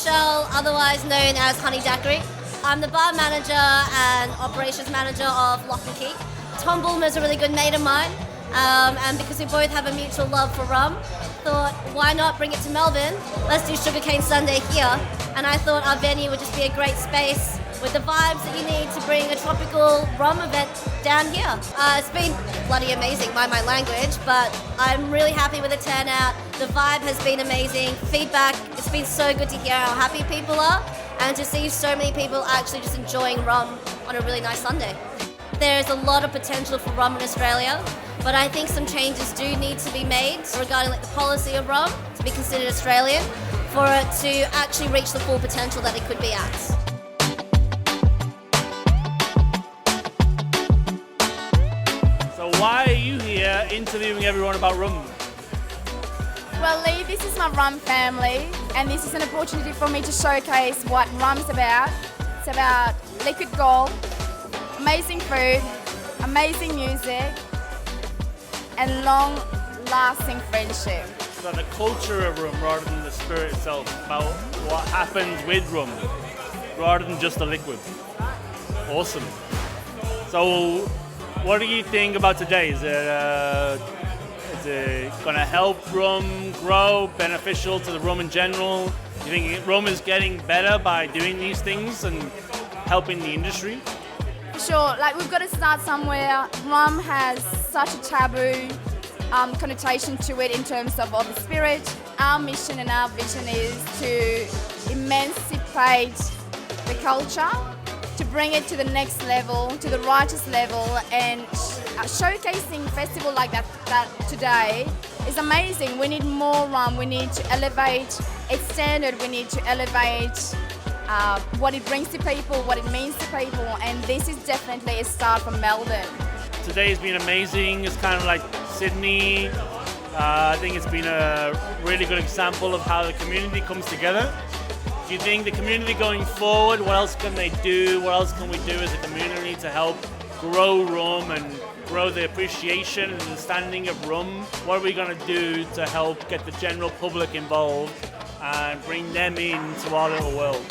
Michelle, otherwise known as Honey Daiquiri. I'm the bar manager and operations manager of Lock and Key. Tom Bulmer's a really good mate of mine, and because we both have a mutual love for rum, thought, why not bring it to Melbourne? Let's do Sugarcane Sunday here. And I thought our venue would just be a great space with the vibes that you need to bring a tropical rum event down here. It's been bloody amazing, by my language, but I'm really happy with the turnout. The vibe has been amazing. Feedback, it's been so good to hear how happy people are and to see so many people actually just enjoying rum on a really nice Sunday. There's a lot of potential for rum in Australia, but I think some changes do need to be made regarding the policy of rum to be considered Australian for it to actually reach the full potential that it could be at. So why are you here interviewing everyone about rum? Well, Lee, this is my rum family, and this is an opportunity for me to showcase what rum's about. It's about liquid gold, amazing food, amazing music, and long-lasting friendship. It's about the culture of rum rather than the spirit itself, about what happens with rum rather than just the liquid. Awesome. So what do you think about today? Is it going to help rum grow, beneficial to the rum in general? Do you think rum is getting better by doing these things and helping the industry? Sure, we've got to start somewhere. Rum has such a taboo connotation to it in terms of the spirit. Our mission and our vision is to emancipate the culture, to bring it to the next level, to the righteous level, and showcasing festival like that today is amazing. We need more rum. We need to elevate its standard. We need to elevate what it brings to people, what it means to people, and this is definitely a start from Melbourne. Today's been amazing. It's kind of like Sydney. I think it's been a really good example of how the community comes together. Do you think the community going forward, what else can they do? What else can we do as a community to help grow rum and grow the appreciation and understanding of rum? What are we going to do to help get the general public involved and bring them into our little world?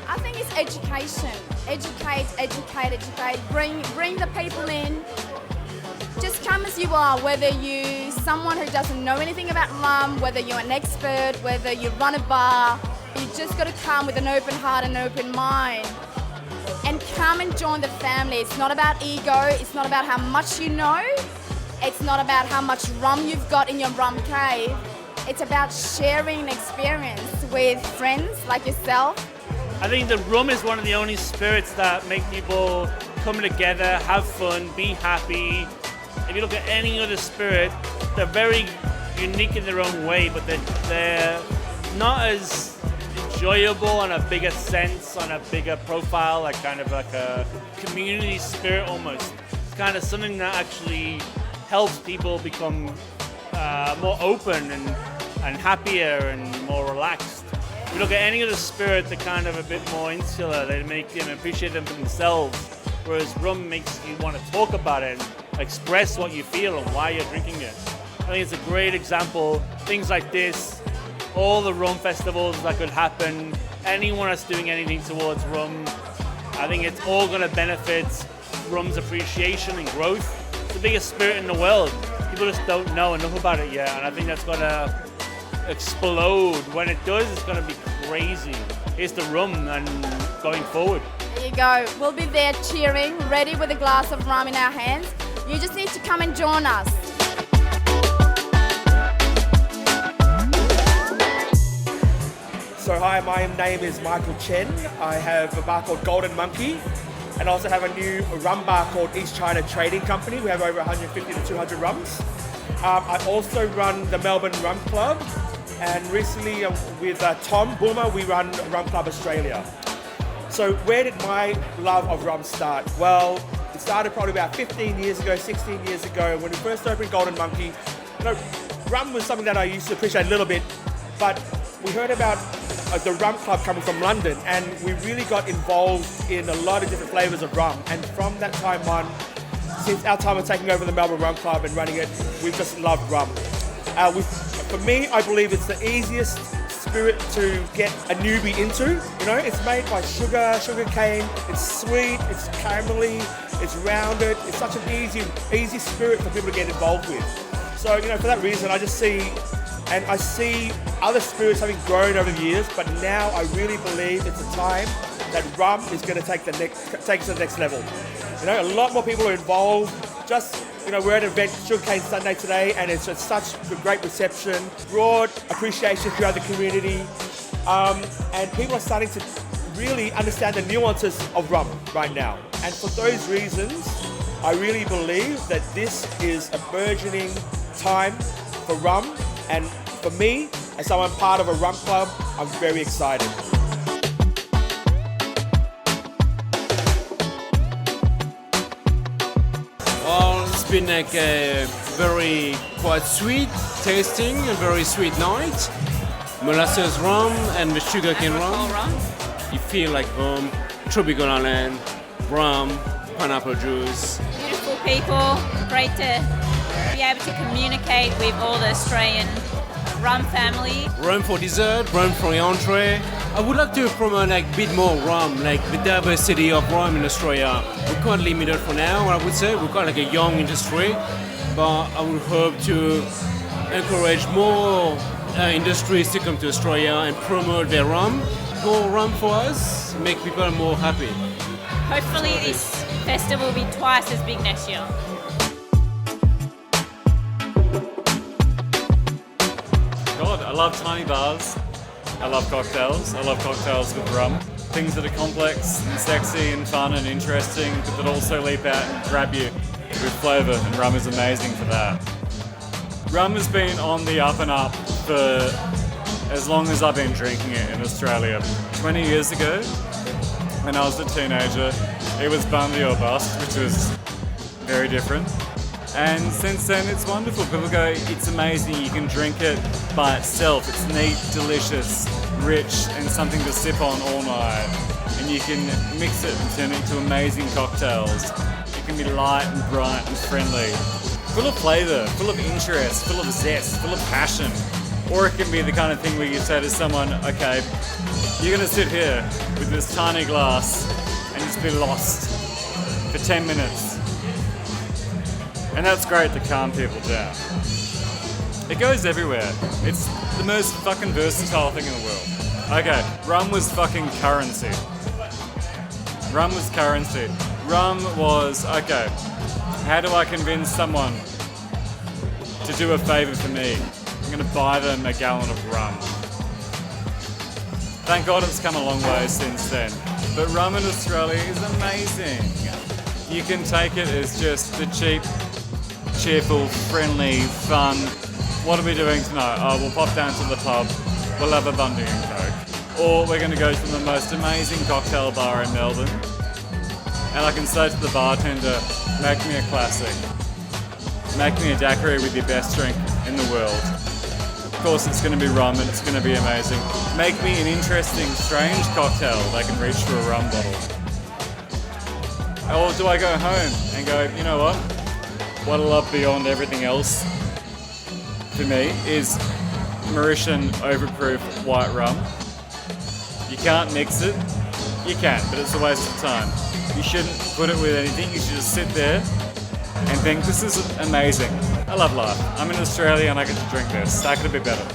I think it's education. Educate. Bring the people in. Just come as you are, whether you're someone who doesn't know anything about rum, whether you're an expert, whether you run a bar. You just got to come with an open heart and an open mind and come and join the family. It's not about ego. It's not about how much you know. It's not about how much rum you've got in your rum cave. It's about sharing an experience with friends like yourself. I think the rum is one of the only spirits that make people come together, have fun, be happy. If you look at any other spirit, they're very unique in their own way, but they're not as enjoyable on a bigger sense, on a bigger profile, like a community spirit almost. It's kind of something that actually helps people become more open and happier and more relaxed. If you look at any other spirit, they're kind of a bit more insular. They make them appreciate them for themselves, whereas rum makes you want to talk about it and express what you feel and why you're drinking it. I think it's a great example. Things like this, all the rum festivals that could happen, anyone that's doing anything towards rum, I think it's all going to benefit rum's appreciation and growth. It's the biggest spirit in the world. People just don't know enough about it yet, and I think that's going to explode. When it does, it's going to be crazy. Here's the rum and going forward. There you go. We'll be there cheering, ready with a glass of rum in our hands. You just need to come and join us. So hi, my name is Michael Chen. I have a bar called Golden Monkey and also have a new rum bar called East China Trading Company. We have over 150 to 200 rums. I also run the Melbourne Rum Club, and recently with Tom Bulmer we run Rum Club Australia. So where did my love of rum start? Well, it started probably about 15 years ago, 16 years ago when we first opened Golden Monkey. Rum was something that I used to appreciate a little bit, but we heard about the rum club coming from London, and we really got involved in a lot of different flavours of rum. And from that time on, since our time of taking over the Melbourne Rum Club and running it, we've just loved rum. For me, I believe it's the easiest spirit to get a newbie into. You know, it's made by sugarcane. It's sweet, it's caramelly, it's rounded. It's such an easy spirit for people to get involved with. So, you know, for that reason, I see other spirits having grown over the years, but now I really believe it's a time that rum is going to take us to the next level. You know, a lot more people are involved. You know, we're at an event, Sugarcane Sunday today, and it's just such a great reception, broad appreciation throughout the community, and people are starting to really understand the nuances of rum right now. And for those reasons, I really believe that this is a burgeoning time for rum, and for me, as someone part of a rum club, I'm very excited. Well, it's been like a very quite sweet tasting, a very sweet night. Molasses rum and the sugarcane rum. You feel like home, tropical island, rum, pineapple juice. Beautiful people, great to be able to communicate with all the Australian rum family. Rum for dessert, rum for the entree. I would like to promote like a bit more rum, like the diversity of rum in Australia. We're quite limited for now, I would say. We're quite like a young industry, but I would hope to encourage more industries to come to Australia and promote their rum. More rum for us, make people more happy. Hopefully this festival will be twice as big next year. God, I love tiny bars. I love cocktails. I love cocktails with rum. Things that are complex and sexy and fun and interesting, but that also leap out and grab you with flavour, and rum is amazing for that. Rum has been on the up and up for as long as I've been drinking it in Australia. 20 years ago, when I was a teenager, it was Bundy or bust, which was very different. And since then, it's wonderful. People go, it's amazing, you can drink it by itself. It's neat, delicious, rich, and something to sip on all night. And you can mix it and turn it into amazing cocktails. It can be light and bright and friendly, full of flavour, full of interest, full of zest, full of passion. Or it can be the kind of thing where you say to someone, okay, you're gonna sit here with this tiny glass and just be lost for 10 minutes. And that's great to calm people down. It goes everywhere. It's the most fucking versatile thing in the world. Okay, rum was fucking currency. Rum was currency. Rum was, okay, how do I convince someone to do a favour for me? I'm gonna buy them a gallon of rum. Thank God it's come a long way since then. But rum in Australia is amazing. You can take it as just the cheap, cheerful, friendly, fun. What are we doing tonight? Oh, we'll pop down to the pub. We'll have a Bundy and Coke. Or we're going to go to the most amazing cocktail bar in Melbourne. And I can say to the bartender, make me a classic. Make me a daiquiri with your best drink in the world. Of course, it's going to be rum and it's going to be amazing. Make me an interesting, strange cocktail that I can reach for a rum bottle. Or do I go home and go, you know what? What I love beyond everything else for me is Mauritian overproof white rum. You can't mix it. You can, but it's a waste of time. You shouldn't put it with anything. You should just sit there and think, this is amazing. I love life. I'm in Australia and I get to drink this. How could it be better?